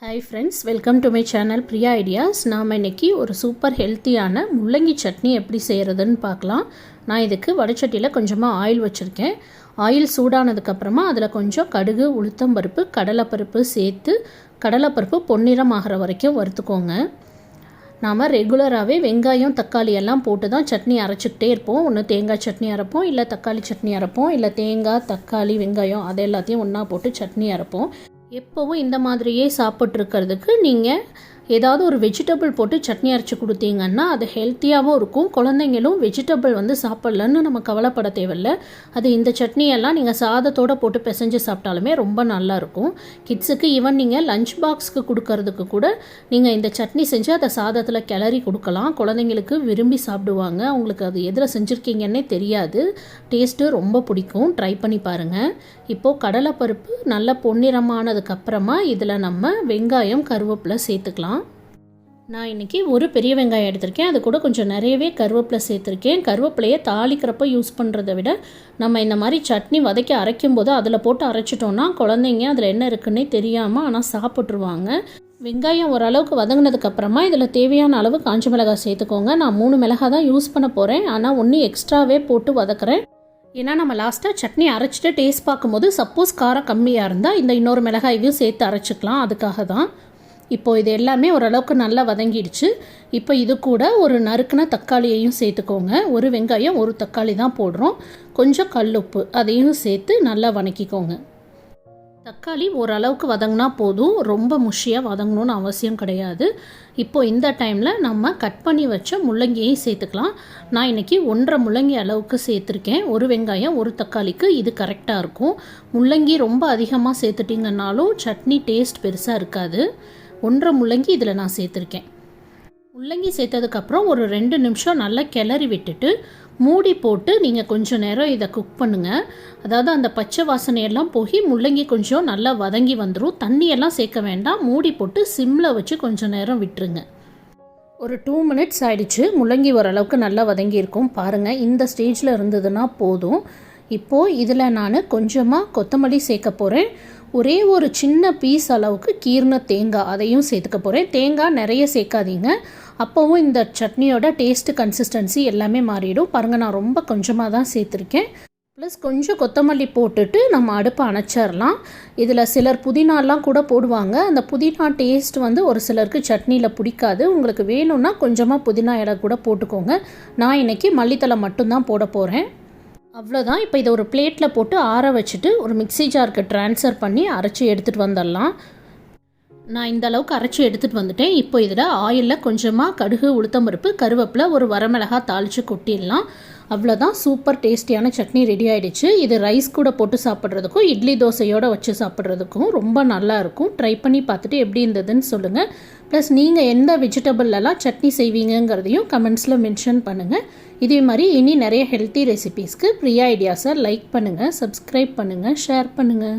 Hi friends, welcome to my channel Priya ideas. நாம் இன்றைக்கி ஒரு சூப்பர் ஹெல்த்தியான முள்ளங்கி சட்னி எப்படி செய்கிறதுன்னு பார்க்கலாம். நான் இதுக்கு வடைச்சட்டியில் கொஞ்சமாக ஆயில் வச்சுருக்கேன். ஆயில் சூடானதுக்கப்புறமா அதில் கொஞ்சம் கடுகு, உளுத்தம்பருப்பு, கடலைப்பருப்பு சேர்த்து கடலைப்பருப்பு பொன்னிறம் ஆகிற வரைக்கும் வறுத்துக்கோங்க. நாம் ரெகுலராகவே வெங்காயம், தக்காளி எல்லாம் போட்டு தான் சட்னி அரைச்சிக்கிட்டே இருப்போம். ஒன்று தேங்காய் சட்னி அரைப்போம், இல்லை தக்காளி சட்னி அரைப்போம், இல்லை தேங்காய், தக்காளி, வெங்காயம் அது எல்லாத்தையும் ஒன்றா போட்டு சட்னி அரைப்போம். எப்போவும் இந்த மாதிரியே சாப்பிட்ருக்கிறதுக்கு நீங்கள் ஏதாவது ஒரு வெஜிடபிள் போட்டு சட்னி அரைச்சி கொடுத்தீங்கன்னா அது ஹெல்த்தியாகவும் இருக்கும். குழந்தைங்களும் வெஜிடபிள் சாப்பிட்லன்னு நம்ம கவலைப்பட தேவையில்லை. அது இந்த சட்னியெல்லாம் நீங்கள் சாதத்தோடு போட்டு பிசைஞ்சு சாப்பிட்டாலுமே ரொம்ப நல்லாயிருக்கும். கிட்ஸுக்கு ஈவன் நீங்கள் லஞ்ச் பாக்ஸுக்கு கொடுக்கறதுக்கு கூட நீங்கள் இந்த சட்னி செஞ்சு அதை சாதத்தில் கிளறி கொடுக்கலாம். குழந்தைங்களுக்கு விரும்பி சாப்பிடுவாங்க. அவங்களுக்கு அது எதில் செஞ்சுருக்கீங்கன்னே தெரியாது. டேஸ்ட்டு ரொம்ப பிடிக்கும். ட்ரை பண்ணி பாருங்கள். இப்போது கடலைப்பருப்பு நல்ல பொன்னிறமானதுக்கப்புறமா இதில் நம்ம வெங்காயம், கருவேப்பிலை சேர்த்துக்கலாம். நான் இன்றைக்கி ஒரு பெரிய வெங்காயம் எடுத்திருக்கேன். அது கூட கொஞ்சம் நிறையவே கருவேப்பிலை சேர்த்துருக்கேன். கருவேப்பிலையை தாளிக்கிறப்ப யூஸ் பண்ணுறதை விட நம்ம இந்த மாதிரி சட்னி வதக்கி அரைக்கும் போது அதில் போட்டு அரைச்சிட்டோன்னா குழந்தைங்க அதில் என்ன இருக்குன்னே தெரியாமல் ஆனால் சாப்பிட்ருவாங்க. வெங்காயம் ஓரளவுக்கு வதங்கினதுக்கப்புறமா இதில் தேவையான அளவு காஞ்ச மிளகாய் சேர்த்துக்கோங்க. நான் 3 மிளகாய் தான் யூஸ் பண்ண போகிறேன். ஆனால் 1 எக்ஸ்ட்ராவே போட்டு வதக்குறேன். ஏன்னா நம்ம லாஸ்ட்டாக சட்னி அரைச்சிட்டு டேஸ்ட் பார்க்கும்போது சப்போஸ் காரம் கம்மியாக இருந்தால் இந்த இன்னொரு மிளகாயையும் சேர்த்து அரைச்சிக்கலாம். அதுக்காக தான். இப்போது இது எல்லாமே ஓரளவுக்கு நல்லா வதங்கிடுச்சு. இப்போ இது கூட ஒரு நறுக்குன தக்காளியையும் சேர்த்துக்கோங்க. ஒரு வெங்காயம், ஒரு தக்காளி தான் போடுறோம். கொஞ்சம் கல்லுப்பு அதையும் சேர்த்து நல்லா வதக்கிக்கோங்க. தக்காளி ஓரளவுக்கு வதங்கினா போதும், ரொம்ப முஷியாக வதங்கணும்னு அவசியம் கிடையாது. இப்போது இந்த டைமில் நம்ம கட் பண்ணி வச்ச முள்ளங்கியையும் சேர்த்துக்கலாம். நான் இன்றைக்கி 1.5 முள்ளங்கி அளவுக்கு சேர்த்துருக்கேன். ஒரு வெங்காயம், ஒரு தக்காளிக்கு இது கரெக்டாக இருக்கும். முள்ளங்கி ரொம்ப அதிகமாக சேர்த்துட்டிங்கன்னாலும் சட்னி டேஸ்ட் பெருசாக இருக்காது. 1.5 முள்ளங்கி இதில் நான் சேர்த்துருக்கேன். முள்ளங்கி சேர்த்ததுக்கப்புறம் ஒரு 2 நிமிஷம் நல்லா கிளறி விட்டுட்டு மூடி போட்டு நீங்கள் கொஞ்சம் நேரம் இதை குக் பண்ணுங்கள். அதாவது அந்த பச்சை வாசனையெல்லாம் போய் முள்ளங்கி கொஞ்சம் நல்லா வதங்கி வந்துடும். தண்ணியெல்லாம் சேர்க்க வேண்டாம். மூடி போட்டு சிம்மில் வச்சு கொஞ்சம் நேரம் விட்டுருங்க. ஒரு 2 மினிட்ஸ் ஆயிடுச்சு. முள்ளங்கி ஓரளவுக்கு நல்லா வதங்கியிருக்கும். பாருங்கள், இந்த ஸ்டேஜில் இருந்ததுன்னா போதும். இப்போது இதில் நான் கொஞ்சமாக கொத்தமல்லி சேர்க்க போகிறேன். ஒரே ஒரு சின்ன பீஸ் அளவுக்கு கீர்ன தேங்காய் அதையும் சேர்த்துக்க போகிறேன். தேங்காய் நிறைய சேர்க்காதீங்க, அப்போவும் இந்த சட்னியோட டேஸ்ட்டு, கன்சிஸ்டன்சி எல்லாமே மாறிடும். பாருங்கள், நான் ரொம்ப கொஞ்சமாக தான் சேர்த்துருக்கேன். ப்ளஸ் கொஞ்சம் கொத்தமல்லி போட்டுட்டு நம்ம அடுப்பை அணைச்சிடலாம். இதில் சிலர் புதினாலாம் கூட போடுவாங்க. அந்த புதினா டேஸ்ட் ஒரு சிலருக்கு சட்னியில் பிடிக்காது. உங்களுக்கு வேணும்னா கொஞ்சமாக புதினா இலை கூட போட்டுக்கோங்க. நான் இன்றைக்கி மல்லித்தலை மட்டும்தான் போட போகிறேன். அவ்வளோதான். இப்போ இதை ஒரு பிளேட்டில் போட்டு ஆற வச்சுட்டு ஒரு மிக்ஸி ஜாருக்கு ட்ரான்ஸ்ஃபர் பண்ணி அரைச்சி எடுத்துகிட்டு வந்துடலாம். நான் இந்த அளவுக்கு அரைச்சி எடுத்துகிட்டு வந்துட்டேன். இப்போ இதில் ஆயிலில் கொஞ்சமாக கடுகு, உளுத்தம்பருப்பு, கருவேப்பிலை, ஒரு வரமிளகாய் தாளித்து கொட்டிடலாம். அவ்வளோதான். சூப்பர் டேஸ்டியான சட்னி ரெடி ஆகிடுச்சு. இது ரைஸ் கூட போட்டு சாப்பிட்றதுக்கும் இட்லி தோசையோடு வச்சு சாப்பிட்றதுக்கும் ரொம்ப நல்லாயிருக்கும். ட்ரை பண்ணி பார்த்துட்டு எப்படி இருந்ததுன்னு சொல்லுங்கள். ப்ளஸ் நீங்கள் எந்த வெஜிடபிள்லாம் சட்னி செய்வீங்கிறதையும் கமெண்ட்ஸில் மென்ஷன் பண்ணுங்கள். இதே மாதிரி இனி நிறைய ஹெல்த்தி ரெசிபீஸ்க்கு பிரியா ஐடியாஸை லைக் பண்ணுங்கள், சப்ஸ்கிரைப் பண்ணுங்கள், ஷேர் பண்ணுங்கள்.